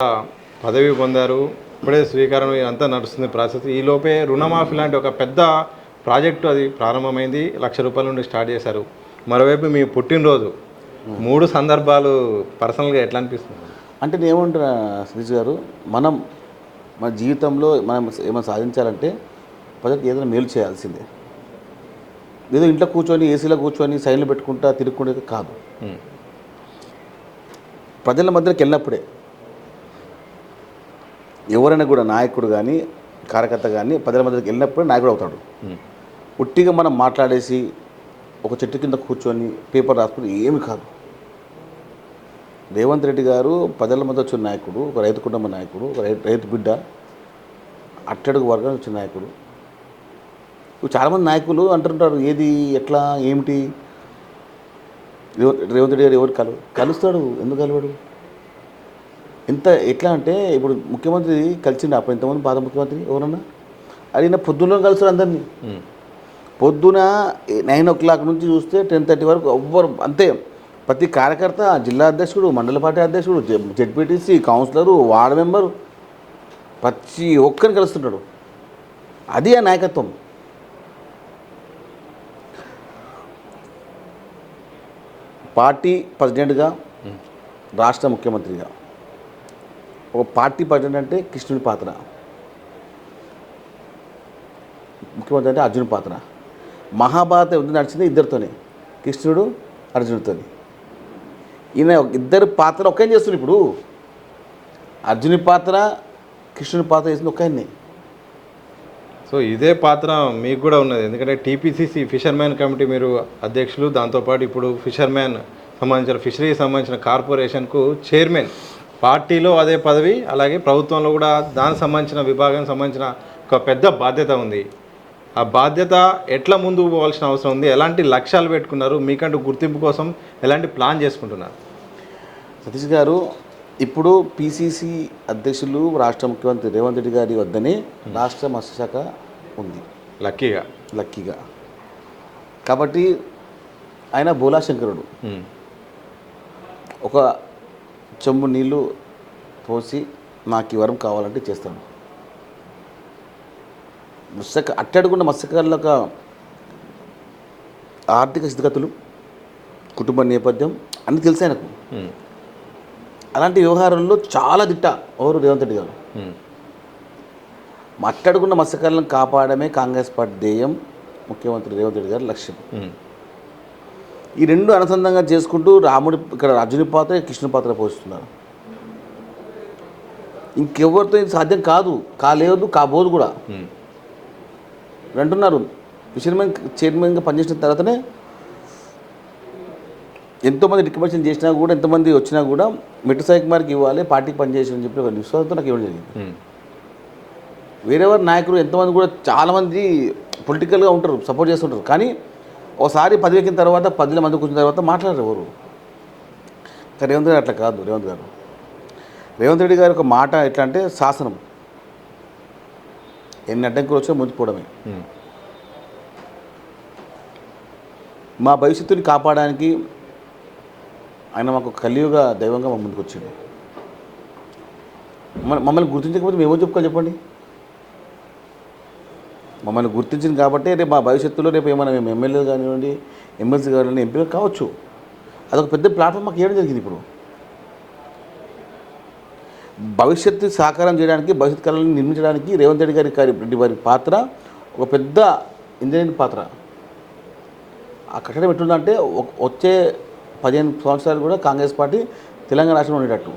పదవి పొందారు. ఇప్పుడే స్వీకారం అంతా నడుస్తుంది ప్రాసెస్. ఈలోపే రుణమాఫీ లాంటి ఒక పెద్ద ప్రాజెక్టు అది ప్రారంభమైంది. ₹1,00,000 నుండి స్టార్ట్ చేశారు. మరోవైపు మీ పుట్టినరోజు 3 సందర్భాలు పర్సనల్గా ఎట్లా అనిపిస్తుంది? అంటే నేను ఏమంటున్నా సతీష్ గారు, మన జీవితంలో మనం ఏమైనా సాధించాలంటే ప్రజలకు ఏదైనా మేలు చేయాల్సిందే. ఏదో ఇంట్లో కూర్చొని ఏసీలో కూర్చొని సైన్లు పెట్టుకుంటా తిరుగుకునేది కాదు. ప్రజల మధ్యలోకి వెళ్ళినప్పుడే ఎవరైనా కూడా నాయకుడు కానీ కార్యకర్త కానీ ప్రజల మధ్యలోకి వెళ్ళినప్పుడే నాయకుడు అవుతాడు. ఉట్టిగా మనం మాట్లాడేసి ఒక చెట్టు కింద కూర్చొని పేపర్ రాసుకుని ఏమి కాదు. రేవంత్ రెడ్డి గారు ప్రజల మధ్య వచ్చిన నాయకుడు, ఒక రైతు కుటుంబ నాయకుడు, ఒక రైతు బిడ్డ, అట్టడుగు వర్గం వచ్చిన నాయకుడు. చాలామంది నాయకులు అంటుంటారు ఏది ఎట్లా ఏమిటి. రేవంత్ రెడ్డి గారు ఎవరు కలుస్తాడు, ఎందుకు కలవాడు? ఎట్లా అంటే ఇప్పుడు ముఖ్యమంత్రి కలిసిండు. అప్పుడు ఇంతమంది పాత ముఖ్యమంత్రి ఎవరన్నా అడిగిన పొద్దున్న కలుస్తాడు అందరినీ. పొద్దున 9 o'clock నుంచి చూస్తే 10:30 వరకు ఎవ్వరు అంతే. ప్రతి కార్యకర్త, జిల్లా అధ్యక్షుడు, మండల పార్టీ అధ్యక్షుడు, జెడ్పీటీసీ, కౌన్సిలరు, వార్డు మెంబరు ప్రతి ఒక్కరిని కలుస్తుంటాడు. అది ఆ నాయకత్వం. పార్టీ ప్రెసిడెంట్గా, రాష్ట్ర ముఖ్యమంత్రిగా, ఒక పార్టీ ప్రెసిడెంట్ అంటే కృష్ణుడి పాత్ర, ముఖ్యమంత్రి అంటే అర్జునుడి పాత్ర. మహాభారత యుద్ధం నడిచింది ఇద్దరితోనే, కృష్ణుడు అర్జునుడితోని. ఈయన ఇద్దరు పాత్ర ఒక్కని చేస్తుంది. ఇప్పుడు అర్జునుడి పాత్ర, కృష్ణుడి పాత్ర చేసింది ఒక్కనే. సో ఇదే పాత్ర మీకు కూడా ఉన్నది. ఎందుకంటే టీపీసీసీ ఫిషర్మ్యాన్ కమిటీ మీరు అధ్యక్షులు, దాంతోపాటు ఇప్పుడు ఫిషరీకి సంబంధించిన కార్పొరేషన్కు చైర్మన్. పార్టీలో అదే పదవి, అలాగే ప్రభుత్వంలో కూడా దానికి సంబంధించిన విభాగానికి సంబంధించిన ఒక పెద్ద బాధ్యత ఉంది. ఆ బాధ్యత ఎట్లా ముందుకు పోవాల్సిన అవసరం ఉంది? ఎలాంటి లక్ష్యాలు పెట్టుకున్నారు? మీకంటూ గుర్తింపు కోసం ఎలాంటి ప్లాన్ చేసుకుంటున్నారు? సతీష్ గారు, ఇప్పుడు పిసిసి అధ్యక్షులు రాష్ట్ర ముఖ్యమంత్రి రేవంత్ రెడ్డి గారి వద్దనే రాష్ట్ర మత్స్యశాఖ ఉంది, లక్కీగా. కాబట్టి ఆయన బోలాశంకరుడు. ఒక చెంబు నీళ్ళు పోసి నాకు ఈ వరం కావాలంటే చేస్తాడు. అట్టడుగున్న మత్స్యకారుల యొక్క ఆర్థిక స్థితిగతులు, కుటుంబ నేపథ్యం అన్నీ తెలుసు ఆయనకు. అలాంటి వ్యవహారంలో చాలా దిట్ట ఎవరు రేవంత్ రెడ్డి గారు. అట్టడుగున్న మత్స్యకారులను కాపాడమే కాంగ్రెస్ పార్టీ ధ్యేయం, ముఖ్యమంత్రి రేవంత్ రెడ్డి గారి లక్ష్యం. ఈ రెండు అనుసంధానంగా చేసుకుంటూ ఇక్కడ అర్జునుడి పాత్ర, కృష్ణుడి పాత్ర పోషిస్తున్నారు. ఇంకెవరితో ఇది సాధ్యం కాదు, కాబోదు కూడా అంటున్నారు. ఫిషర్మెన్ చైర్మన్గా పనిచేసిన తర్వాతనే ఎంతోమంది రికమెండేషన్ చేసినా కూడా, ఎంతమంది వచ్చినా కూడా మెట్టు సాయి కుమార్కి ఇవ్వాలి, పార్టీకి పనిచేసారని చెప్పి ఒక విశ్వాసంతో నాకు ఇవ్వడం జరిగింది. వేరేవారి నాయకులు ఎంతమంది కూడా చాలామంది పొలిటికల్గా ఉంటారు, సపోర్ట్ చేస్తుంటారు. కానీ ఒకసారి పదవి ఎక్కిన తర్వాత 10 మంది కూర్చున్న తర్వాత మాట్లాడరు ఎవరు. కానీ రేవంత్ రెడ్డి అట్లా కాదు. రేవంత్ రెడ్డి గారి ఒక మాట ఎట్లా అంటే శాసనం, ఎన్ని అడ్డంకులు వచ్చినా ముందుకోవడమే. మా భవిష్యత్తుని కాపాడడానికి ఆయన మాకు కలియుగ దైవంగా మా ముందుకు వచ్చాడు. మమ్మల్ని గుర్తించకపోతే మేమో చెప్పుకోవాలి చెప్పండి. మమ్మల్ని గుర్తించింది కాబట్టి రేపు మా భవిష్యత్తులో రేపు ఏమైనా మేము ఎమ్మెల్యేలు కానివ్వండి, ఎమ్మెల్సీ కానివ్వండి, ఎంపీ కావచ్చు. అదొక పెద్ద ప్లాట్ఫామ్ మాకు ఇవ్వడం జరిగింది. ఇప్పుడు భవిష్యత్తు సాకారం చేయడానికి, భవిష్యత్ కళలను నిర్మించడానికి రేవంత్ రెడ్డి వారి పాత్ర ఒక పెద్ద ఇంజనీరింగ్ పాత్ర. ఆ కట్టడం ఎట్లుందంటే వచ్చే 15 సంవత్సరాలు కూడా కాంగ్రెస్ పార్టీ తెలంగాణ రాష్ట్రంలో ఉండేటట్టు.